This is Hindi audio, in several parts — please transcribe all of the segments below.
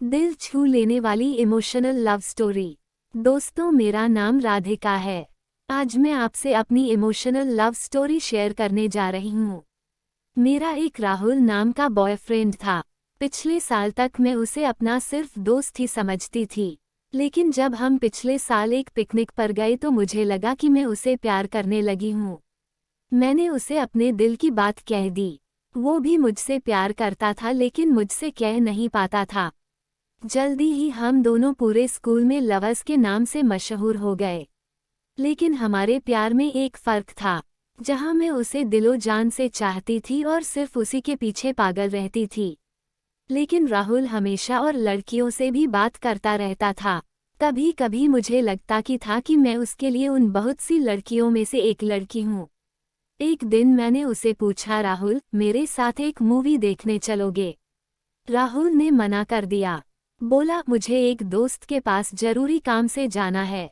दिल छू लेने वाली इमोशनल लव स्टोरी। दोस्तों, मेरा नाम राधिका है। आज मैं आपसे अपनी इमोशनल लव स्टोरी शेयर करने जा रही हूँ। मेरा एक राहुल नाम का बॉयफ्रेंड था। पिछले साल तक मैं उसे अपना सिर्फ दोस्त ही समझती थी, लेकिन जब हम पिछले साल एक पिकनिक पर गए तो मुझे लगा कि मैं उसे प्यार करने लगी हूँ। मैंने उसे अपने दिल की बात कह दी। वो भी मुझसे प्यार करता था, लेकिन मुझसे कह नहीं पाता था। जल्दी ही हम दोनों पूरे स्कूल में लवर्स के नाम से मशहूर हो गए। लेकिन हमारे प्यार में एक फर्क था। जहां मैं उसे दिलो जान से चाहती थी और सिर्फ उसी के पीछे पागल रहती थी, लेकिन राहुल हमेशा और लड़कियों से भी बात करता रहता था। कभी कभी मुझे लगता कि मैं उसके लिए उन बहुत सी लड़कियों में से एक लड़की हूँ। एक दिन मैंने उसे पूछा, राहुल, मेरे साथ एक मूवी देखने चलोगे? राहुल ने मना कर दिया। बोला, मुझे एक दोस्त के पास जरूरी काम से जाना है।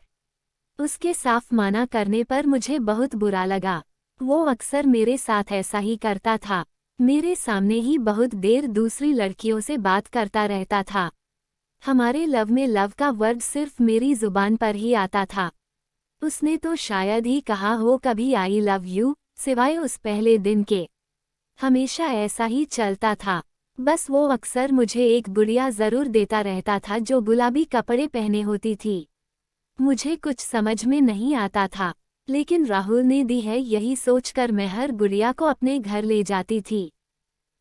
उसके साफ मना करने पर मुझे बहुत बुरा लगा। वो अक्सर मेरे साथ ऐसा ही करता था। मेरे सामने ही बहुत देर दूसरी लड़कियों से बात करता रहता था। हमारे लव में लव का वर्ड सिर्फ मेरी जुबान पर ही आता था। उसने तो शायद ही कहा हो कभी आई लव यू, सिवाय उस पहले दिन के। हमेशा ऐसा ही चलता था। बस वो अक्सर मुझे एक गुड़िया जरूर देता रहता था जो गुलाबी कपड़े पहने होती थी। मुझे कुछ समझ में नहीं आता था, लेकिन राहुल ने दी है यही सोचकर मैं हर गुड़िया को अपने घर ले जाती थी।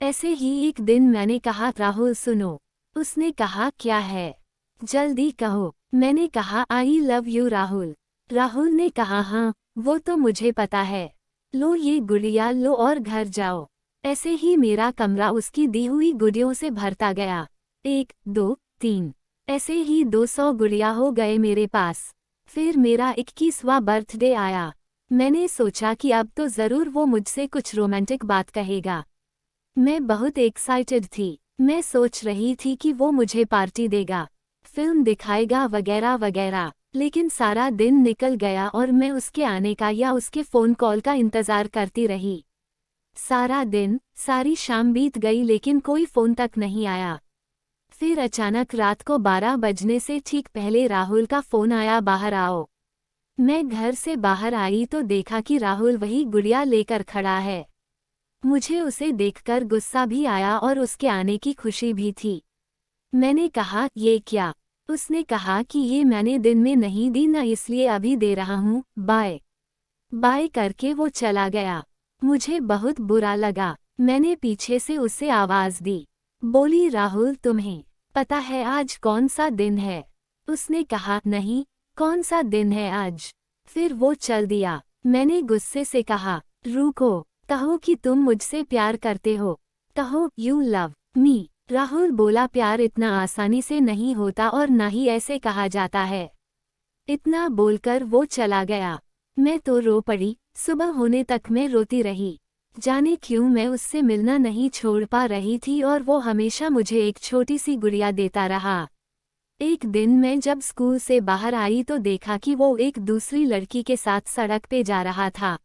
ऐसे ही एक दिन मैंने कहा, राहुल सुनो। उसने कहा, क्या है? जल्दी कहो। मैंने कहा, आई लव यू राहुल। राहुल ने कहा, हाँ वो तो मुझे पता है। लो ये गुड़िया लो और घर जाओ। ऐसे ही मेरा कमरा उसकी दी हुई गुड़ियों से भरता गया। 1, 2, 3 ऐसे ही 200 गुड़िया हो गए मेरे पास। फिर मेरा 21वां बर्थडे आया। मैंने सोचा कि अब तो ज़रूर वो मुझसे कुछ रोमांटिक बात कहेगा। मैं बहुत एक्साइटेड थी। मैं सोच रही थी कि वो मुझे पार्टी देगा, फिल्म दिखाएगा वगैरह वगैरह। लेकिन सारा दिन निकल गया और मैं उसके आने का या उसके फ़ोन कॉल का इंतज़ार करती रही। सारा दिन, सारी शाम बीत गई, लेकिन कोई फ़ोन तक नहीं आया। फिर अचानक रात को 12 बजने से ठीक पहले राहुल का फ़ोन आया, बाहर आओ। मैं घर से बाहर आई तो देखा कि राहुल वही गुड़िया लेकर खड़ा है। मुझे उसे देखकर गुस्सा भी आया और उसके आने की खुशी भी थी। मैंने कहा, ये क्या? उसने कहा कि ये मैंने दिन में नहीं दी ना, इसलिए अभी दे रहा हूँ, बाय। बाय करके वो चला गया। मुझे बहुत बुरा लगा। मैंने पीछे से उसे आवाज़ दी। बोली, राहुल तुम्हें पता है आज कौन सा दिन है? उसने कहा, नहीं, कौन सा दिन है आज? फिर वो चल दिया। मैंने गुस्से से कहा, रुको, कहो कि तुम मुझसे प्यार करते हो। कहो, यू लव मी। राहुल बोला, प्यार इतना आसानी से नहीं होता और ना ही ऐसे कहा जाता है। इतना बोलकर वो चला गया। मैं तो रो पड़ी। सुबह होने तक मैं रोती रही। जाने क्यों मैं उससे मिलना नहीं छोड़ पा रही थी और वो हमेशा मुझे एक छोटी सी गुड़िया देता रहा। एक दिन मैं जब स्कूल से बाहर आई तो देखा कि वो एक दूसरी लड़की के साथ सड़क पे जा रहा था।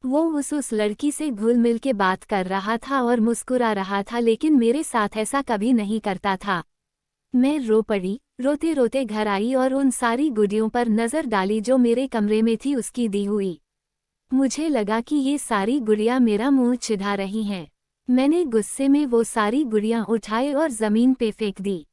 वो उस लड़की से घुल मिल के बात कर रहा था और मुस्कुरा रहा था, लेकिन मेरे साथ ऐसा कभी नहीं करता था। मैं रो पड़ी। रोते रोते घर आई और उन सारी गुड़ियों पर नज़र डाली जो मेरे कमरे में थी उसकी दी हुई। मुझे लगा कि ये सारी गुड़ियाँ मेरा मुंह चिढ़ा रही हैं। मैंने गुस्से में वो सारी गुड़ियाँ उठाई और ज़मीन पे फेंक दी।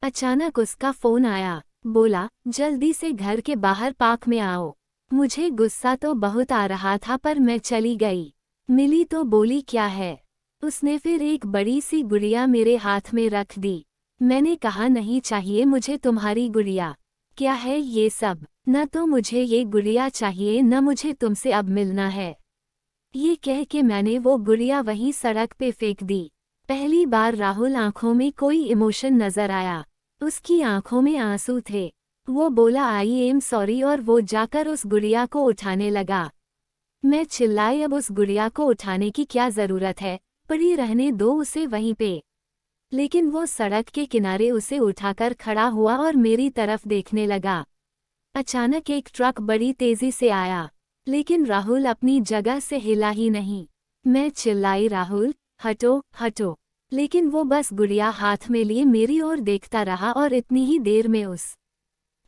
अचानक उसका फ़ोन आया। बोला, जल्दी से घर के बाहर पार्क में आओ। मुझे गुस्सा तो बहुत आ रहा था पर मैं चली गई। मिली तो बोली, क्या है? उसने फिर एक बड़ी सी गुड़िया मेरे हाथ में रख दी। मैंने कहा, नहीं चाहिए मुझे तुम्हारी गुड़िया। क्या है ये सब? न तो मुझे ये गुड़िया चाहिए न मुझे तुमसे अब मिलना है। ये कह के मैंने वो गुड़िया वहीं सड़क पे फेंक दी। पहली बार राहुल आंखों में कोई इमोशन नजर आया। उसकी आंखों में आंसू थे। वो बोला, आई एम सॉरी, और वो जाकर उस गुड़िया को उठाने लगा। मैं चिल्लाई, अब उस गुड़िया को उठाने की क्या जरूरत है, पड़ी रहने दो उसे वहीं पे। लेकिन वो सड़क के किनारे उसे उठाकर खड़ा हुआ और मेरी तरफ देखने लगा। अचानक एक ट्रक बड़ी तेजी से आया, लेकिन राहुल अपनी जगह से हिला ही नहीं। मैं चिल्लाई, राहुल हटो हटो, लेकिन वो बस गुड़िया हाथ में लिए मेरी ओर देखता रहा और इतनी ही देर में उस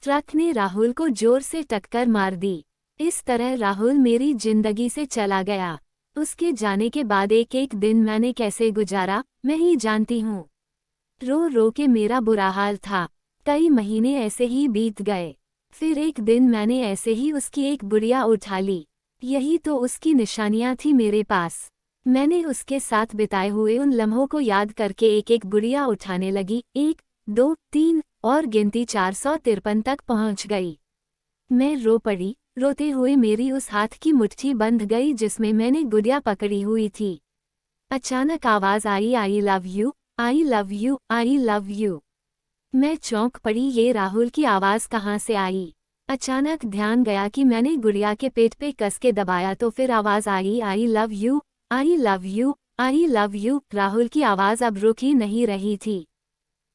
ट्रक ने राहुल को जोर से टक्कर मार दी। इस तरह राहुल मेरी जिंदगी से चला गया। उसके जाने के बाद एक एक दिन मैंने कैसे गुजारा मैं ही जानती हूँ। रो रो के मेरा बुरा हाल था। कई महीने ऐसे ही बीत गए। फिर एक दिन मैंने ऐसे ही उसकी एक गुड़िया उठा ली। यही तो उसकी निशानियां थी मेरे पास। मैंने उसके साथ बिताए हुए उन लम्हों को याद करके एक एक गुड़िया उठाने लगी। 1, 2, 3 और गिनती 453 तक पहुंच गई। मैं रो पड़ी। रोते हुए मेरी उस हाथ की मुट्ठी बंध गई जिसमें मैंने गुड़िया पकड़ी हुई थी। अचानक आवाज आई, I love you, I love you, I love you. मैं चौंक पड़ी, ये राहुल की आवाज कहाँ से आई। अचानक ध्यान गया कि मैंने गुड़िया के पेट पे कस के दबाया तो फिर आवाज आई, I love you, I love you, I love you. Rahul की आवाज अब रुक ही नहीं रही थी।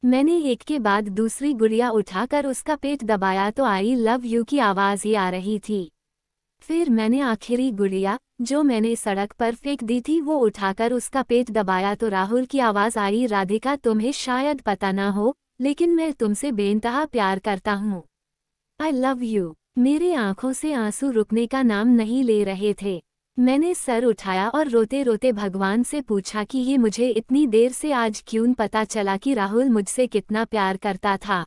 मैंने एक के बाद दूसरी गुड़िया उठाकर उसका पेट दबाया तो आई लव यू की आवाज ही आ रही थी। फिर मैंने आखिरी गुड़िया, जो मैंने सड़क पर फेंक दी थी, वो उठाकर उसका पेट दबाया तो राहुल की आवाज आई, राधिका तुम्हें शायद पता ना हो लेकिन मैं तुमसे बेइंतहा प्यार करता हूँ। आई लव यू। मेरे आंखों से आंसू रुकने का नाम नहीं ले रहे थे। मैंने सर उठाया और रोते रोते भगवान से पूछा कि ये मुझे इतनी देर से आज क्यों पता चला कि राहुल मुझसे कितना प्यार करता था।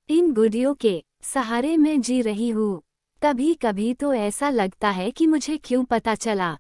इन गुड़ियों के सहारे मैं जी रही हूँ। कभी कभी तो ऐसा लगता है कि मुझे क्यों पता चला।